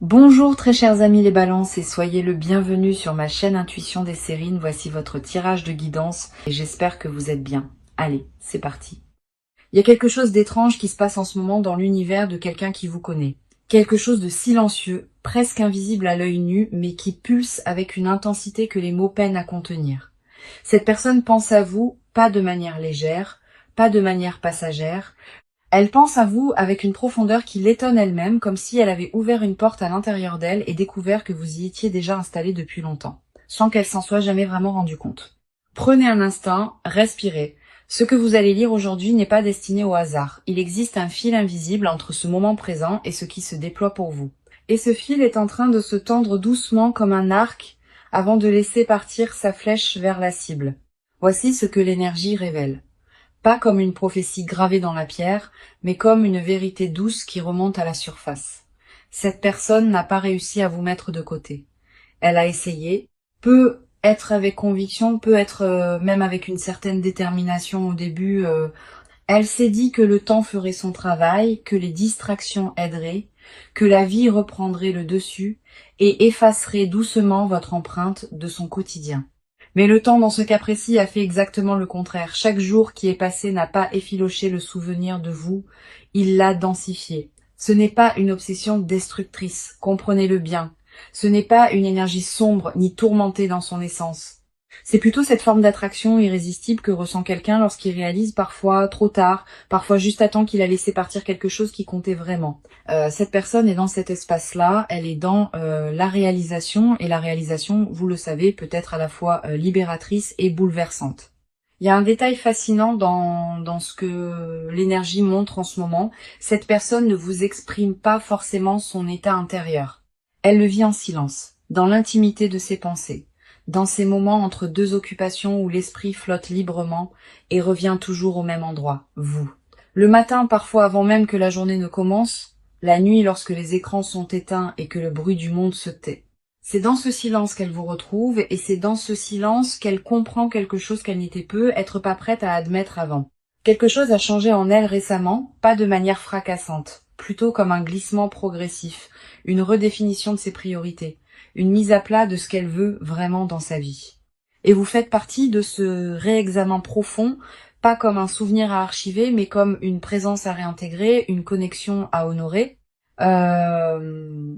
Bonjour très chers amis les balances et soyez le bienvenu sur ma chaîne Intuition des Sérines. Voici votre tirage de guidance et j'espère que vous êtes bien. Allez, c'est parti. Il y a quelque chose d'étrange qui se passe en ce moment dans l'univers de quelqu'un qui vous connaît. Quelque chose de silencieux, presque invisible à l'œil nu, mais qui pulse avec une intensité que les mots peinent à contenir. Cette personne pense à vous, pas de manière légère, pas de manière passagère. Elle pense à vous avec une profondeur qui l'étonne elle-même, comme si elle avait ouvert une porte à l'intérieur d'elle et découvert que vous y étiez déjà installé depuis longtemps, sans qu'elle s'en soit jamais vraiment rendue compte. Prenez un instant, respirez. Ce que vous allez lire aujourd'hui n'est pas destiné au hasard. Il existe un fil invisible entre ce moment présent et ce qui se déploie pour vous. Et ce fil est en train de se tendre doucement comme un arc avant de laisser partir sa flèche vers la cible. Voici ce que l'énergie révèle. Pas comme une prophétie gravée dans la pierre, mais comme une vérité douce qui remonte à la surface. Cette personne n'a pas réussi à vous mettre de côté. Elle a essayé, peut être avec conviction, peut être même avec une certaine détermination au début. Elle s'est dit que le temps ferait son travail, que les distractions aideraient, que la vie reprendrait le dessus et effacerait doucement votre empreinte de son quotidien. Mais le temps, dans ce cas précis, a fait exactement le contraire. Chaque jour qui est passé n'a pas effiloché le souvenir de vous, il l'a densifié. Ce n'est pas une obsession destructrice, comprenez-le bien. Ce n'est pas une énergie sombre ni tourmentée dans son essence. C'est plutôt cette forme d'attraction irrésistible que ressent quelqu'un lorsqu'il réalise parfois trop tard, parfois juste à temps qu'il a laissé partir quelque chose qui comptait vraiment. Cette personne est dans cet espace-là, elle est dans la réalisation, et la réalisation, vous le savez, peut être à la fois libératrice et bouleversante. Il y a un détail fascinant dans ce que l'énergie montre en ce moment. Cette personne ne vous exprime pas forcément son état intérieur. Elle le vit en silence, dans l'intimité de ses pensées, dans ces moments entre deux occupations où l'esprit flotte librement et revient toujours au même endroit, vous. Le matin, parfois avant même que la journée ne commence, la nuit lorsque les écrans sont éteints et que le bruit du monde se tait. C'est dans ce silence qu'elle vous retrouve et c'est dans ce silence qu'elle comprend quelque chose qu'elle n'était peu être pas prête à admettre avant. Quelque chose a changé en elle récemment, pas de manière fracassante, plutôt comme un glissement progressif, une redéfinition de ses priorités, une mise à plat de ce qu'elle veut vraiment dans sa vie. Et vous faites partie de ce réexamen profond, pas comme un souvenir à archiver, mais comme une présence à réintégrer, une connexion à honorer. Il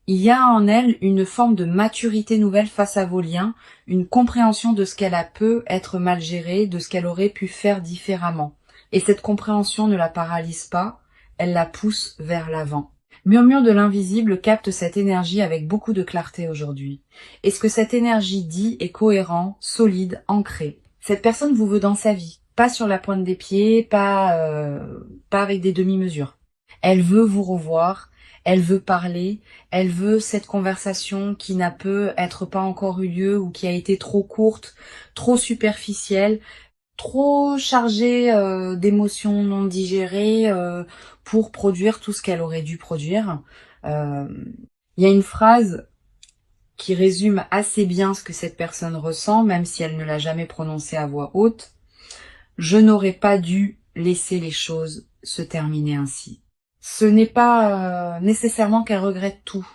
y a en elle une forme de maturité nouvelle face à vos liens, une compréhension de ce qu'elle a peut être mal géré, de ce qu'elle aurait pu faire différemment. Et cette compréhension ne la paralyse pas, elle la pousse vers l'avant. Murmure de l'invisible capte cette énergie avec beaucoup de clarté aujourd'hui. Et ce que cette énergie dit est cohérent, solide, ancré. Cette personne vous veut dans sa vie, pas sur la pointe des pieds, pas avec des demi-mesures. Elle veut vous revoir, elle veut parler, elle veut cette conversation qui n'a peut être pas encore eu lieu ou qui a été trop courte, trop superficielle, trop chargée d'émotions non digérées pour produire tout ce qu'elle aurait dû produire. Il y a une phrase qui résume assez bien ce que cette personne ressent, même si elle ne l'a jamais prononcée à voix haute. Je n'aurais pas dû laisser les choses se terminer ainsi. Ce n'est pas nécessairement qu'elle regrette tout.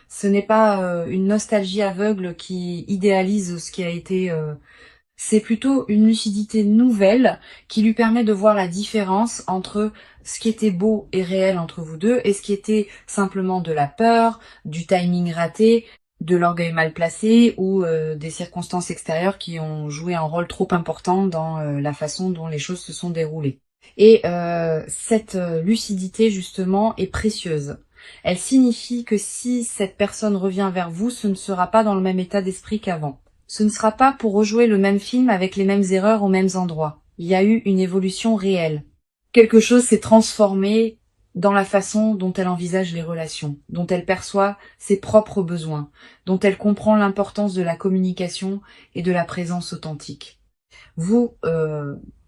Ce n'est pas une nostalgie aveugle qui idéalise ce qui a été. C'est plutôt une lucidité nouvelle qui lui permet de voir la différence entre ce qui était beau et réel entre vous deux et ce qui était simplement de la peur, du timing raté, de l'orgueil mal placé ou des circonstances extérieures qui ont joué un rôle trop important dans la façon dont les choses se sont déroulées. Et cette lucidité, justement, est précieuse. Elle signifie que si cette personne revient vers vous, ce ne sera pas dans le même état d'esprit qu'avant. Ce ne sera pas pour rejouer le même film avec les mêmes erreurs aux mêmes endroits. Il y a eu une évolution réelle. Quelque chose s'est transformé dans la façon dont elle envisage les relations, dont elle perçoit ses propres besoins, dont elle comprend l'importance de la communication et de la présence authentique. Vous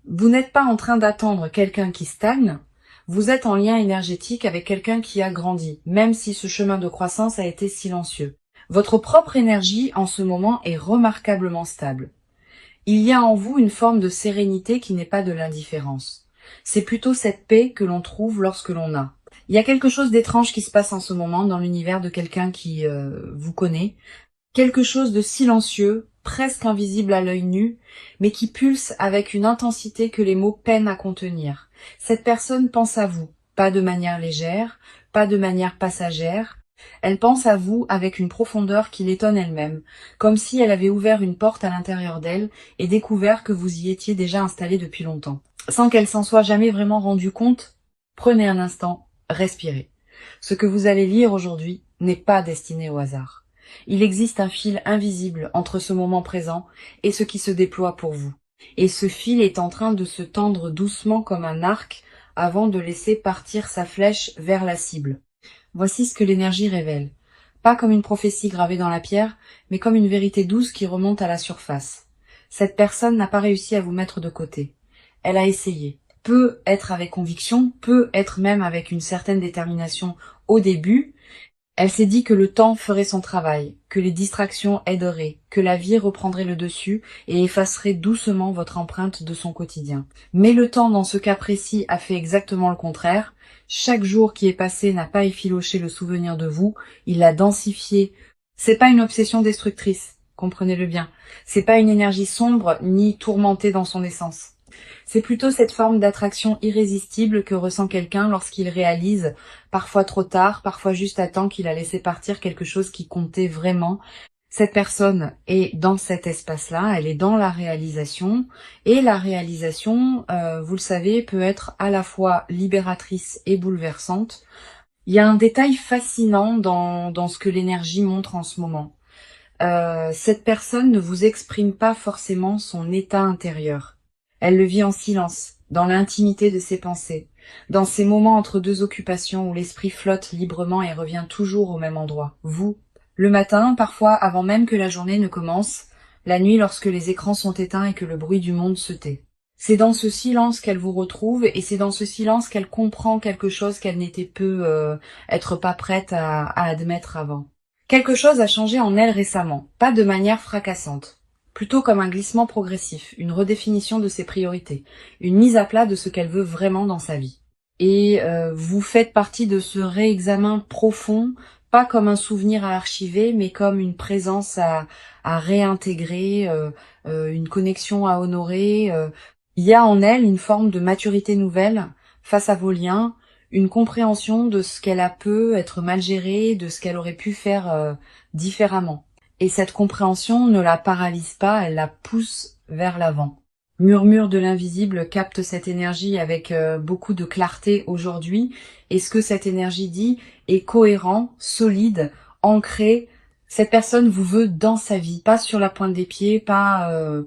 n'êtes pas en train d'attendre quelqu'un qui stagne, vous êtes en lien énergétique avec quelqu'un qui a grandi, même si ce chemin de croissance a été silencieux. Votre propre énergie en ce moment est remarquablement stable. Il y a en vous une forme de sérénité qui n'est pas de l'indifférence. C'est plutôt cette paix que l'on trouve lorsque l'on a. Il y a quelque chose d'étrange qui se passe en ce moment dans l'univers de quelqu'un qui vous connaît. Quelque chose de silencieux, presque invisible à l'œil nu, mais qui pulse avec une intensité que les mots peinent à contenir. Cette personne pense à vous, pas de manière légère, pas de manière passagère. Elle pense à vous avec une profondeur qui l'étonne elle-même, comme si elle avait ouvert une porte à l'intérieur d'elle et découvert que vous y étiez déjà installé depuis longtemps. Sans qu'elle s'en soit jamais vraiment rendue compte, prenez un instant, respirez. Ce que vous allez lire aujourd'hui n'est pas destiné au hasard. Il existe un fil invisible entre ce moment présent et ce qui se déploie pour vous. Et ce fil est en train de se tendre doucement comme un arc avant de laisser partir sa flèche vers la cible. Voici ce que l'énergie révèle. Pas comme une prophétie gravée dans la pierre, mais comme une vérité douce qui remonte à la surface. Cette personne n'a pas réussi à vous mettre de côté. Elle a essayé. Peut être avec conviction, peut être même avec une certaine détermination au début. Elle s'est dit que le temps ferait son travail, que les distractions aideraient, que la vie reprendrait le dessus et effacerait doucement votre empreinte de son quotidien. Mais le temps, dans ce cas précis, a fait exactement le contraire. Chaque jour qui est passé n'a pas effiloché le souvenir de vous, il l'a densifié. C'est pas une obsession destructrice, comprenez-le bien. C'est pas une énergie sombre ni tourmentée dans son essence. C'est plutôt cette forme d'attraction irrésistible que ressent quelqu'un lorsqu'il réalise, parfois trop tard, parfois juste à temps qu'il a laissé partir quelque chose qui comptait vraiment. Cette personne est dans cet espace-là, elle est dans la réalisation, et la réalisation, vous le savez, peut être à la fois libératrice et bouleversante. Il y a un détail fascinant dans ce que l'énergie montre en ce moment. Cette personne ne vous exprime pas forcément son état intérieur. Elle le vit en silence, dans l'intimité de ses pensées, dans ces moments entre deux occupations où l'esprit flotte librement et revient toujours au même endroit. Vous, le matin, parfois avant même que la journée ne commence, la nuit lorsque les écrans sont éteints et que le bruit du monde se tait. C'est dans ce silence qu'elle vous retrouve et c'est dans ce silence qu'elle comprend quelque chose qu'elle n'était être pas prête à admettre avant. Quelque chose a changé en elle récemment, pas de manière fracassante. Plutôt comme un glissement progressif, une redéfinition de ses priorités, une mise à plat de ce qu'elle veut vraiment dans sa vie. Et vous faites partie de ce réexamen profond, pas comme un souvenir à archiver, mais comme une présence à réintégrer, une connexion à honorer. Il y a en elle une forme de maturité nouvelle face à vos liens, une compréhension de ce qu'elle a pu être mal géré, de ce qu'elle aurait pu faire différemment. Et cette compréhension ne la paralyse pas, elle la pousse vers l'avant. Murmure de l'invisible capte cette énergie avec beaucoup de clarté aujourd'hui. Et ce que cette énergie dit est cohérent, solide, ancré. Cette personne vous veut dans sa vie, pas sur la pointe des pieds, pas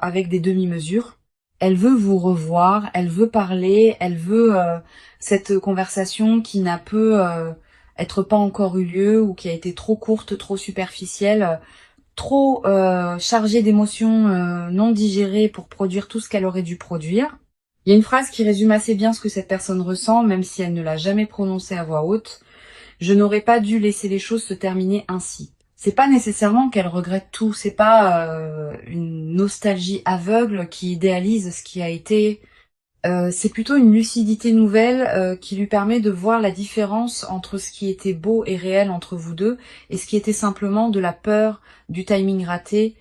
avec des demi-mesures. Elle veut vous revoir, elle veut parler, elle veut cette conversation qui n'a pu être pas encore eu lieu ou qui a été trop courte, trop superficielle, trop chargée d'émotions non digérées pour produire tout ce qu'elle aurait dû produire. Il y a une phrase qui résume assez bien ce que cette personne ressent, même si elle ne l'a jamais prononcée à voix haute. Je n'aurais pas dû laisser les choses se terminer ainsi. C'est pas nécessairement qu'elle regrette tout, c'est pas une nostalgie aveugle qui idéalise ce qui a été. C'est plutôt une lucidité nouvelle qui lui permet de voir la différence entre ce qui était beau et réel entre vous deux et ce qui était simplement de la peur, du timing raté,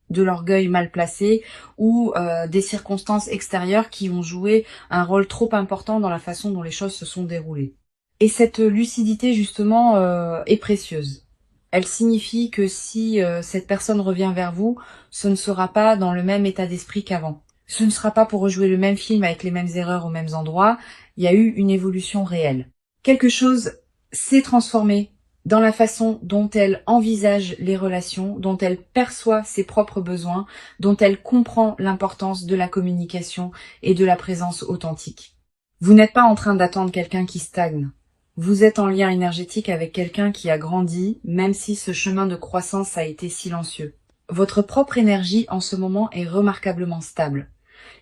de l'orgueil mal placé ou des circonstances extérieures qui ont joué un rôle trop important dans la façon dont les choses se sont déroulées. Et cette lucidité justement est précieuse. Elle signifie que si cette personne revient vers vous, ce ne sera pas dans le même état d'esprit qu'avant. Ce ne sera pas pour rejouer le même film avec les mêmes erreurs aux mêmes endroits. Il y a eu une évolution réelle. Quelque chose s'est transformé dans la façon dont elle envisage les relations, dont elle perçoit ses propres besoins, dont elle comprend l'importance de la communication et de la présence authentique. Vous n'êtes pas en train d'attendre quelqu'un qui stagne. Vous êtes en lien énergétique avec quelqu'un qui a grandi, même si ce chemin de croissance a été silencieux. Votre propre énergie en ce moment est remarquablement stable.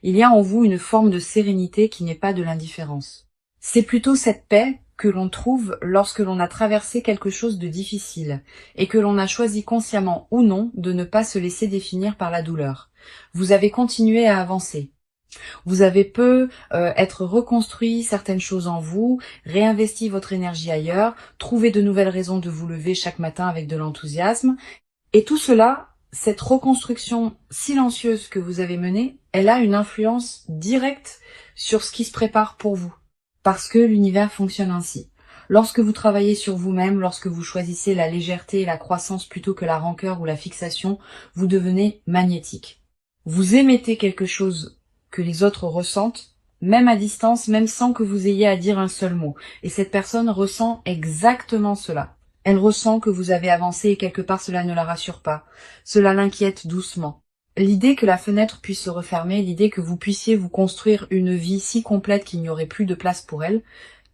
Il y a en vous une forme de sérénité qui n'est pas de l'indifférence. C'est plutôt cette paix que l'on trouve lorsque l'on a traversé quelque chose de difficile et que l'on a choisi consciemment ou non de ne pas se laisser définir par la douleur. Vous avez continué à avancer. Vous avez être reconstruit certaines choses en vous, réinvesti votre énergie ailleurs, trouvé de nouvelles raisons de vous lever chaque matin avec de l'enthousiasme. Et tout cela, cette reconstruction silencieuse que vous avez menée, elle a une influence directe sur ce qui se prépare pour vous. Parce que l'univers fonctionne ainsi. Lorsque vous travaillez sur vous-même, lorsque vous choisissez la légèreté et la croissance plutôt que la rancœur ou la fixation, vous devenez magnétique. Vous émettez quelque chose que les autres ressentent, même à distance, même sans que vous ayez à dire un seul mot. Et cette personne ressent exactement cela. Elle ressent que vous avez avancé et quelque part cela ne la rassure pas. Cela l'inquiète doucement. L'idée que la fenêtre puisse se refermer, l'idée que vous puissiez vous construire une vie si complète qu'il n'y aurait plus de place pour elle,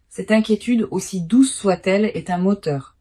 cette inquiétude, aussi douce soit-elle, est un moteur.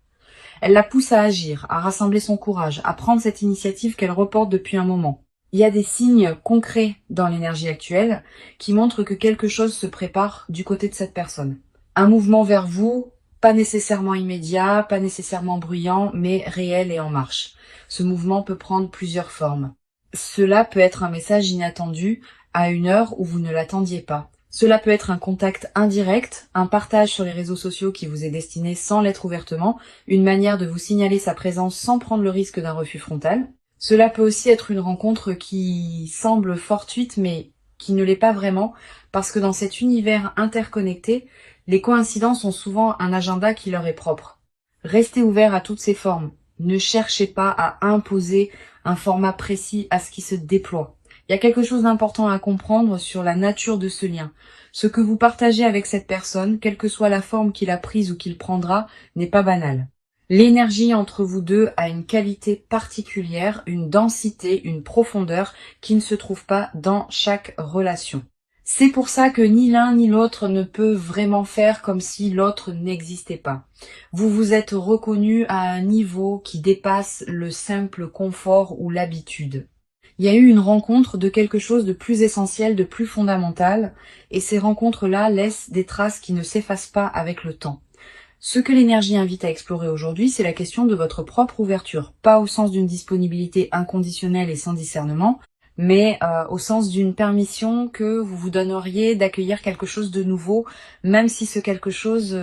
Elle la pousse à agir, à rassembler son courage, à prendre cette initiative qu'elle reporte depuis un moment. Il y a des signes concrets dans l'énergie actuelle qui montrent que quelque chose se prépare du côté de cette personne. Un mouvement vers vous, pas nécessairement immédiat, pas nécessairement bruyant, mais réel et en marche. Ce mouvement peut prendre plusieurs formes. Cela peut être un message inattendu à une heure où vous ne l'attendiez pas. Cela peut être un contact indirect, un partage sur les réseaux sociaux qui vous est destiné sans l'être ouvertement, une manière de vous signaler sa présence sans prendre le risque d'un refus frontal. Cela peut aussi être une rencontre qui semble fortuite mais qui ne l'est pas vraiment, parce que dans cet univers interconnecté, les coïncidences ont souvent un agenda qui leur est propre. Restez ouvert à toutes ces formes. Ne cherchez pas à imposer un format précis à ce qui se déploie. Il y a quelque chose d'important à comprendre sur la nature de ce lien. Ce que vous partagez avec cette personne, quelle que soit la forme qu'il a prise ou qu'il prendra, n'est pas banal. L'énergie entre vous deux a une qualité particulière, une densité, une profondeur qui ne se trouve pas dans chaque relation. C'est pour ça que ni l'un ni l'autre ne peut vraiment faire comme si l'autre n'existait pas. Vous vous êtes reconnu à un niveau qui dépasse le simple confort ou l'habitude. Il y a eu une rencontre de quelque chose de plus essentiel, de plus fondamental, et ces rencontres-là laissent des traces qui ne s'effacent pas avec le temps. Ce que l'énergie invite à explorer aujourd'hui, c'est la question de votre propre ouverture, pas au sens d'une disponibilité inconditionnelle et sans discernement, mais au sens d'une permission que vous vous donneriez d'accueillir quelque chose de nouveau, même si ce quelque chose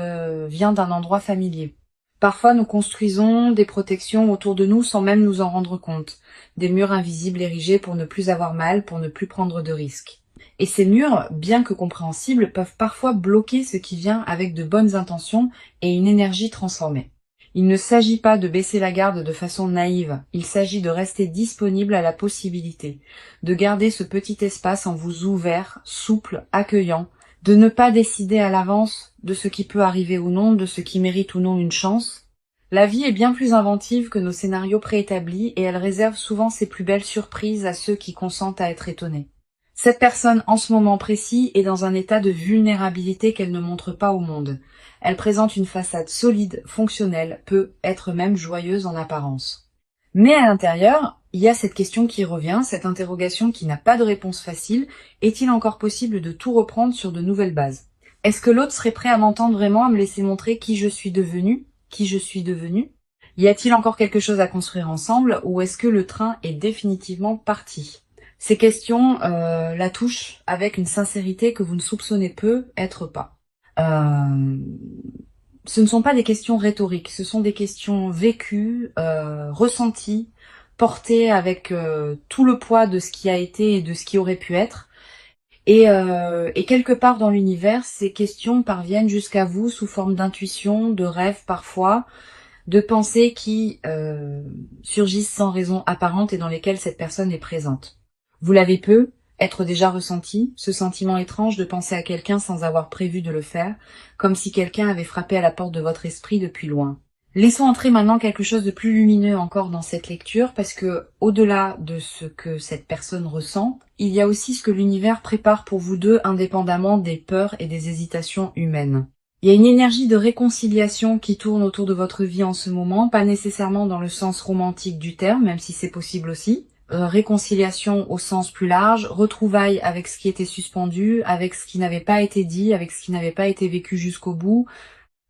vient d'un endroit familier. Parfois, nous construisons des protections autour de nous sans même nous en rendre compte, des murs invisibles érigés pour ne plus avoir mal, pour ne plus prendre de risques. Et ces murs, bien que compréhensibles, peuvent parfois bloquer ce qui vient avec de bonnes intentions et une énergie transformée. Il ne s'agit pas de baisser la garde de façon naïve, il s'agit de rester disponible à la possibilité, de garder ce petit espace en vous ouvert, souple, accueillant, de ne pas décider à l'avance de ce qui peut arriver ou non, de ce qui mérite ou non une chance. La vie est bien plus inventive que nos scénarios préétablis et elle réserve souvent ses plus belles surprises à ceux qui consentent à être étonnés. Cette personne, en ce moment précis, est dans un état de vulnérabilité qu'elle ne montre pas au monde. Elle présente une façade solide, fonctionnelle, peut être même joyeuse en apparence. Mais à l'intérieur, il y a cette question qui revient, cette interrogation qui n'a pas de réponse facile. Est-il encore possible de tout reprendre sur de nouvelles bases? Est-ce que l'autre serait prêt à m'entendre vraiment, à me laisser montrer qui je suis devenue, qui je suis devenue? Y a-t-il encore quelque chose à construire ensemble, ou est-ce que le train est définitivement parti? Ces questions la touchent avec une sincérité que vous ne soupçonnez peu être pas. Ce ne sont pas des questions rhétoriques, ce sont des questions vécues, ressenties, portées avec tout le poids de ce qui a été et de ce qui aurait pu être. Et quelque part dans l'univers, ces questions parviennent jusqu'à vous sous forme d'intuition, de rêves parfois, de pensées qui surgissent sans raison apparente et dans lesquelles cette personne est présente. Vous l'avez être déjà ressenti, ce sentiment étrange de penser à quelqu'un sans avoir prévu de le faire, comme si quelqu'un avait frappé à la porte de votre esprit depuis loin. Laissons entrer maintenant quelque chose de plus lumineux encore dans cette lecture, parce que, au-delà de ce que cette personne ressent, il y a aussi ce que l'univers prépare pour vous deux indépendamment des peurs et des hésitations humaines. Il y a une énergie de réconciliation qui tourne autour de votre vie en ce moment, pas nécessairement dans le sens romantique du terme, même si c'est possible aussi. Réconciliation au sens plus large, retrouvailles avec ce qui était suspendu, avec ce qui n'avait pas été dit, avec ce qui n'avait pas été vécu jusqu'au bout,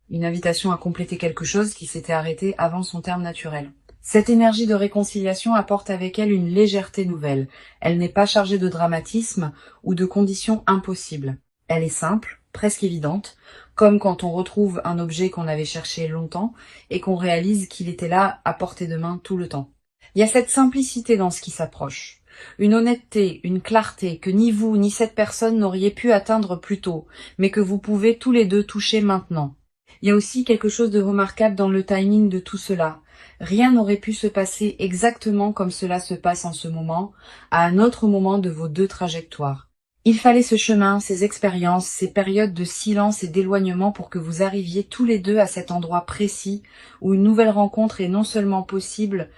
une invitation à compléter quelque chose qui s'était arrêté avant son terme naturel. Cette énergie de réconciliation apporte avec elle une légèreté nouvelle. Elle n'est pas chargée de dramatisme ou de conditions impossibles. Elle est simple, presque évidente, comme quand on retrouve un objet qu'on avait cherché longtemps et qu'on réalise qu'il était là à portée de main tout le temps. Il y a cette simplicité dans ce qui s'approche. Une honnêteté, une clarté que ni vous ni cette personne n'auriez pu atteindre plus tôt, mais que vous pouvez tous les deux toucher maintenant. Il y a aussi quelque chose de remarquable dans le timing de tout cela. Rien n'aurait pu se passer exactement comme cela se passe en ce moment, à un autre moment de vos deux trajectoires. Il fallait ce chemin, ces expériences, ces périodes de silence et d'éloignement pour que vous arriviez tous les deux à cet endroit précis où une nouvelle rencontre est non seulement possible,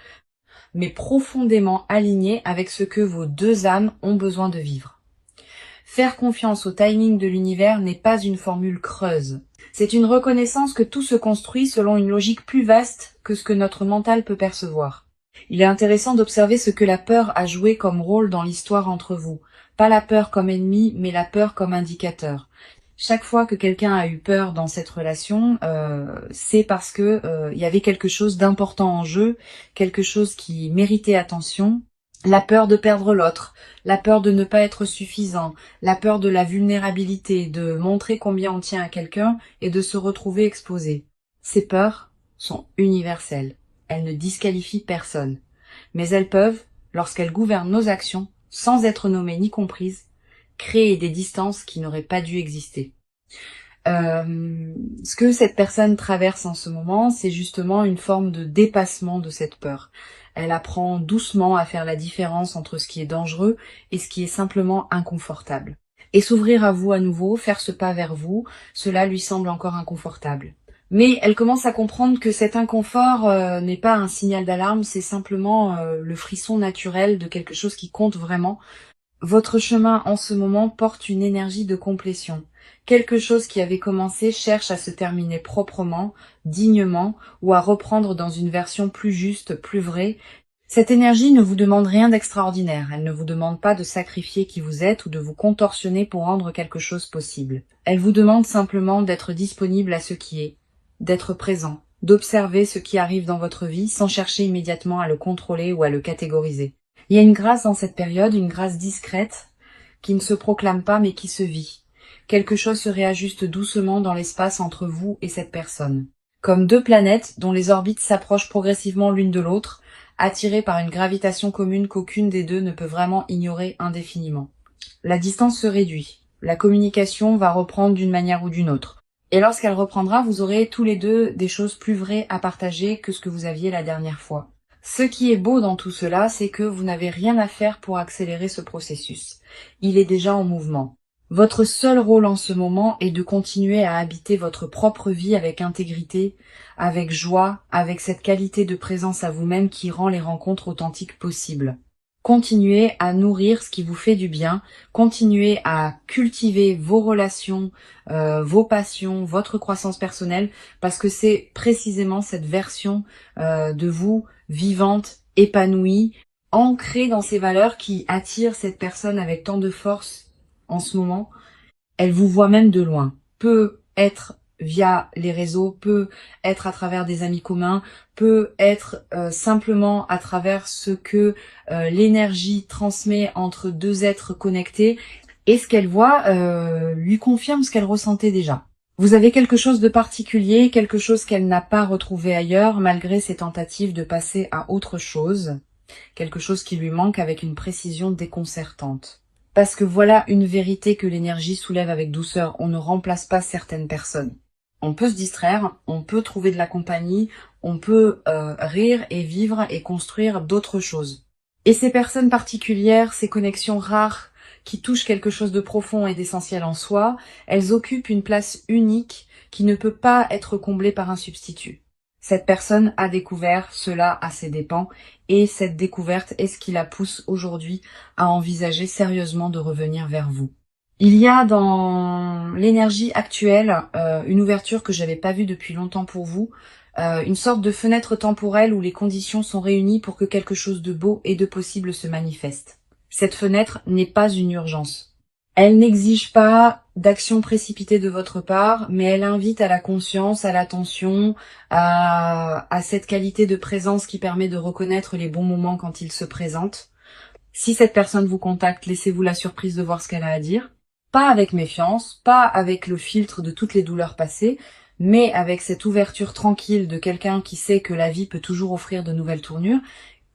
mais profondément alignée avec ce que vos deux âmes ont besoin de vivre. Faire confiance au timing de l'univers n'est pas une formule creuse. C'est une reconnaissance que tout se construit selon une logique plus vaste que ce que notre mental peut percevoir. Il est intéressant d'observer ce que la peur a joué comme rôle dans l'histoire entre vous. Pas la peur comme ennemi, mais la peur comme indicateur. Chaque fois que quelqu'un a eu peur dans cette relation, c'est parce que il y avait quelque chose d'important en jeu, quelque chose qui méritait attention. La peur de perdre l'autre, la peur de ne pas être suffisant, la peur de la vulnérabilité, de montrer combien on tient à quelqu'un et de se retrouver exposé. Ces peurs sont universelles. Elles ne disqualifient personne. Mais elles peuvent, lorsqu'elles gouvernent nos actions, sans être nommées ni comprises, créer des distances qui n'auraient pas dû exister. Ce que cette personne traverse en ce moment, c'est justement une forme de dépassement de cette peur. Elle apprend doucement à faire la différence entre ce qui est dangereux et ce qui est simplement inconfortable. Et s'ouvrir à vous à nouveau, faire ce pas vers vous, cela lui semble encore inconfortable. Mais elle commence à comprendre que cet inconfort n'est pas un signal d'alarme, c'est simplement le frisson naturel de quelque chose qui compte vraiment. Votre chemin en ce moment porte une énergie de complétion. Quelque chose qui avait commencé cherche à se terminer proprement, dignement, ou à reprendre dans une version plus juste, plus vraie. Cette énergie ne vous demande rien d'extraordinaire. Elle ne vous demande pas de sacrifier qui vous êtes ou de vous contorsionner pour rendre quelque chose possible. Elle vous demande simplement d'être disponible à ce qui est, d'être présent, d'observer ce qui arrive dans votre vie sans chercher immédiatement à le contrôler ou à le catégoriser. Il y a une grâce dans cette période, une grâce discrète, qui ne se proclame pas mais qui se vit. Quelque chose se réajuste doucement dans l'espace entre vous et cette personne. Comme deux planètes dont les orbites s'approchent progressivement l'une de l'autre, attirées par une gravitation commune qu'aucune des deux ne peut vraiment ignorer indéfiniment. La distance se réduit. La communication va reprendre d'une manière ou d'une autre. Et lorsqu'elle reprendra, vous aurez tous les deux des choses plus vraies à partager que ce que vous aviez la dernière fois. Ce qui est beau dans tout cela, c'est que vous n'avez rien à faire pour accélérer ce processus. Il est déjà en mouvement. Votre seul rôle en ce moment est de continuer à habiter votre propre vie avec intégrité, avec joie, avec cette qualité de présence à vous-même qui rend les rencontres authentiques possibles. Continuez à nourrir ce qui vous fait du bien, continuez à cultiver vos relations, vos passions, votre croissance personnelle, parce que c'est précisément cette version de vous vivante, épanouie, ancrée dans ces valeurs qui attire cette personne avec tant de force en ce moment. Elle vous voit même de loin. Peut être via les réseaux, peut être à travers des amis communs, peut être simplement à travers ce que l'énergie transmet entre deux êtres connectés. Et ce qu'elle voit lui confirme ce qu'elle ressentait déjà. Vous avez quelque chose de particulier, quelque chose qu'elle n'a pas retrouvé ailleurs, malgré ses tentatives de passer à autre chose, quelque chose qui lui manque avec une précision déconcertante. Parce que voilà une vérité que l'énergie soulève avec douceur, on ne remplace pas certaines personnes. On peut se distraire, on peut trouver de la compagnie, on peut rire et vivre et construire d'autres choses. Et ces personnes particulières, ces connexions rares, qui touchent quelque chose de profond et d'essentiel en soi, elles occupent une place unique qui ne peut pas être comblée par un substitut. Cette personne a découvert cela à ses dépens et cette découverte est ce qui la pousse aujourd'hui à envisager sérieusement de revenir vers vous. Il y a dans l'énergie actuelle une ouverture que j'avais pas vue depuis longtemps pour vous, une sorte de fenêtre temporelle où les conditions sont réunies pour que quelque chose de beau et de possible se manifeste. Cette fenêtre n'est pas une urgence. Elle n'exige pas d'action précipitée de votre part, mais elle invite à la conscience, à l'attention, à cette qualité de présence qui permet de reconnaître les bons moments quand ils se présentent. Si cette personne vous contacte, laissez-vous la surprise de voir ce qu'elle a à dire. Pas avec méfiance, pas avec le filtre de toutes les douleurs passées, mais avec cette ouverture tranquille de quelqu'un qui sait que la vie peut toujours offrir de nouvelles tournures,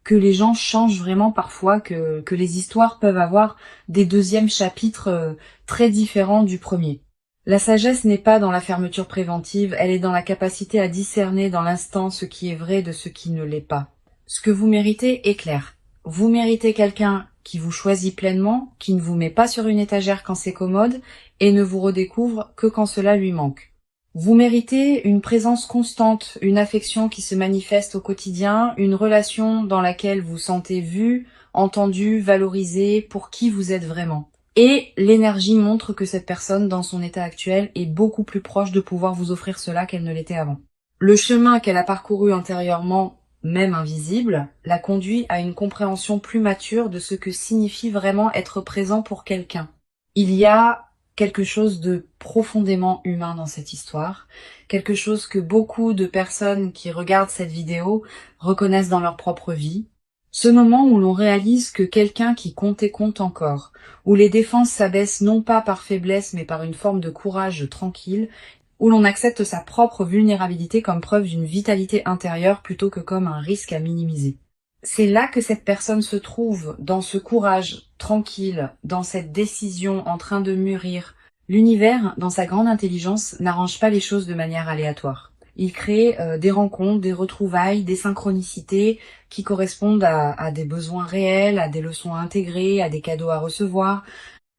que les gens changent vraiment parfois, que les histoires peuvent avoir des deuxièmes chapitres très différents du premier. La sagesse n'est pas dans la fermeture préventive, elle est dans la capacité à discerner dans l'instant ce qui est vrai de ce qui ne l'est pas. Ce que vous méritez est clair. Vous méritez quelqu'un qui vous choisit pleinement, qui ne vous met pas sur une étagère quand c'est commode et ne vous redécouvre que quand cela lui manque. Vous méritez une présence constante, une affection qui se manifeste au quotidien, une relation dans laquelle vous sentez vu, entendu, valorisé pour qui vous êtes vraiment. Et l'énergie montre que cette personne, dans son état actuel, est beaucoup plus proche de pouvoir vous offrir cela qu'elle ne l'était avant. Le chemin qu'elle a parcouru antérieurement, même invisible, la conduit à une compréhension plus mature de ce que signifie vraiment être présent pour quelqu'un. Il y a quelque chose de profondément humain dans cette histoire, quelque chose que beaucoup de personnes qui regardent cette vidéo reconnaissent dans leur propre vie. Ce moment où l'on réalise que quelqu'un qui comptait compte encore, où les défenses s'abaissent non pas par faiblesse mais par une forme de courage tranquille, où l'on accepte sa propre vulnérabilité comme preuve d'une vitalité intérieure plutôt que comme un risque à minimiser. C'est là que cette personne se trouve, dans ce courage tranquille, dans cette décision en train de mûrir. L'univers, dans sa grande intelligence, n'arrange pas les choses de manière aléatoire. Il crée des rencontres, des retrouvailles, des synchronicités qui correspondent à des besoins réels, à des leçons à intégrer, à des cadeaux à recevoir.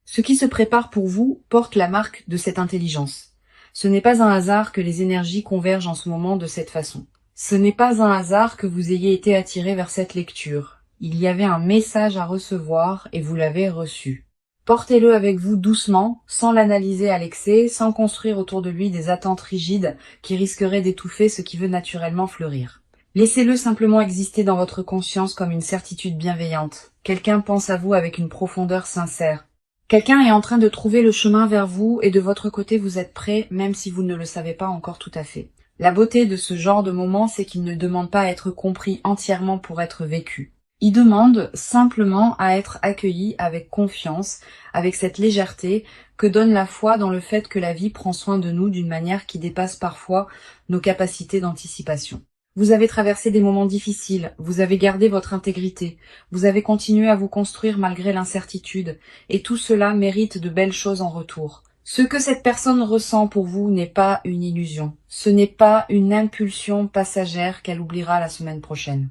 Ce qui se prépare pour vous porte la marque de cette intelligence. Ce n'est pas un hasard que les énergies convergent en ce moment de cette façon. Ce n'est pas un hasard que vous ayez été attiré vers cette lecture. Il y avait un message à recevoir et vous l'avez reçu. Portez-le avec vous doucement, sans l'analyser à l'excès, sans construire autour de lui des attentes rigides qui risqueraient d'étouffer ce qui veut naturellement fleurir. Laissez-le simplement exister dans votre conscience comme une certitude bienveillante. Quelqu'un pense à vous avec une profondeur sincère. Quelqu'un est en train de trouver le chemin vers vous et de votre côté vous êtes prêt, même si vous ne le savez pas encore tout à fait. La beauté de ce genre de moment, c'est qu'il ne demande pas à être compris entièrement pour être vécu. Il demande simplement à être accueilli avec confiance, avec cette légèreté que donne la foi dans le fait que la vie prend soin de nous d'une manière qui dépasse parfois nos capacités d'anticipation. Vous avez traversé des moments difficiles, vous avez gardé votre intégrité, vous avez continué à vous construire malgré l'incertitude, et tout cela mérite de belles choses en retour. Ce que cette personne ressent pour vous n'est pas une illusion. Ce n'est pas une impulsion passagère qu'elle oubliera la semaine prochaine.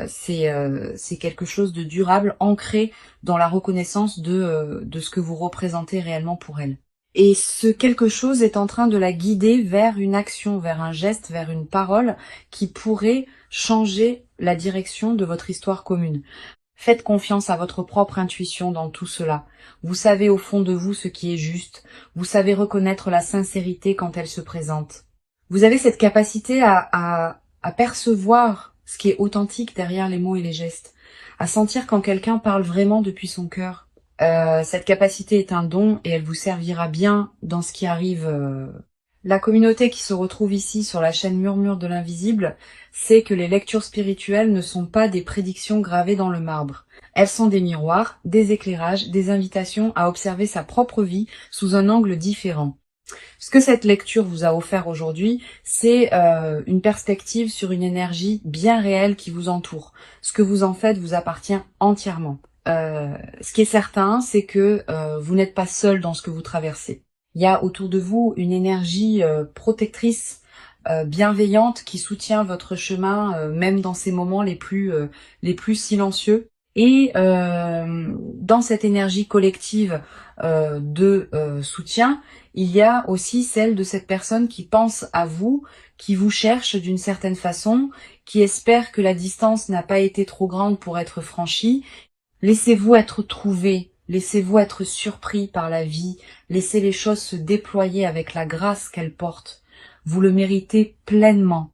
C'est quelque chose de durable, ancré dans la reconnaissance de ce que vous représentez réellement pour elle. Et ce quelque chose est en train de la guider vers une action, vers un geste, vers une parole qui pourrait changer la direction de votre histoire commune. Faites confiance à votre propre intuition dans tout cela. Vous savez au fond de vous ce qui est juste. Vous savez reconnaître la sincérité quand elle se présente. Vous avez cette capacité à percevoir ce qui est authentique derrière les mots et les gestes. À sentir quand quelqu'un parle vraiment depuis son cœur. Cette capacité est un don et elle vous servira bien dans ce qui arrive. La communauté qui se retrouve ici sur la chaîne Murmure de l'Invisible sait que les lectures spirituelles ne sont pas des prédictions gravées dans le marbre. Elles sont des miroirs, des éclairages, des invitations à observer sa propre vie sous un angle différent. Ce que cette lecture vous a offert aujourd'hui, c'est une perspective sur une énergie bien réelle qui vous entoure. Ce que vous en faites vous appartient entièrement. Ce qui est certain, c'est que vous n'êtes pas seul dans ce que vous traversez. Il y a autour de vous une énergie protectrice, bienveillante qui soutient votre chemin, même dans ces moments les plus silencieux. Et dans cette énergie collective de soutien, il y a aussi celle de cette personne qui pense à vous, qui vous cherche d'une certaine façon, qui espère que la distance n'a pas été trop grande pour être franchie. Laissez-vous être trouvé, laissez-vous être surpris par la vie, laissez les choses se déployer avec la grâce qu'elles portent. Vous le méritez pleinement.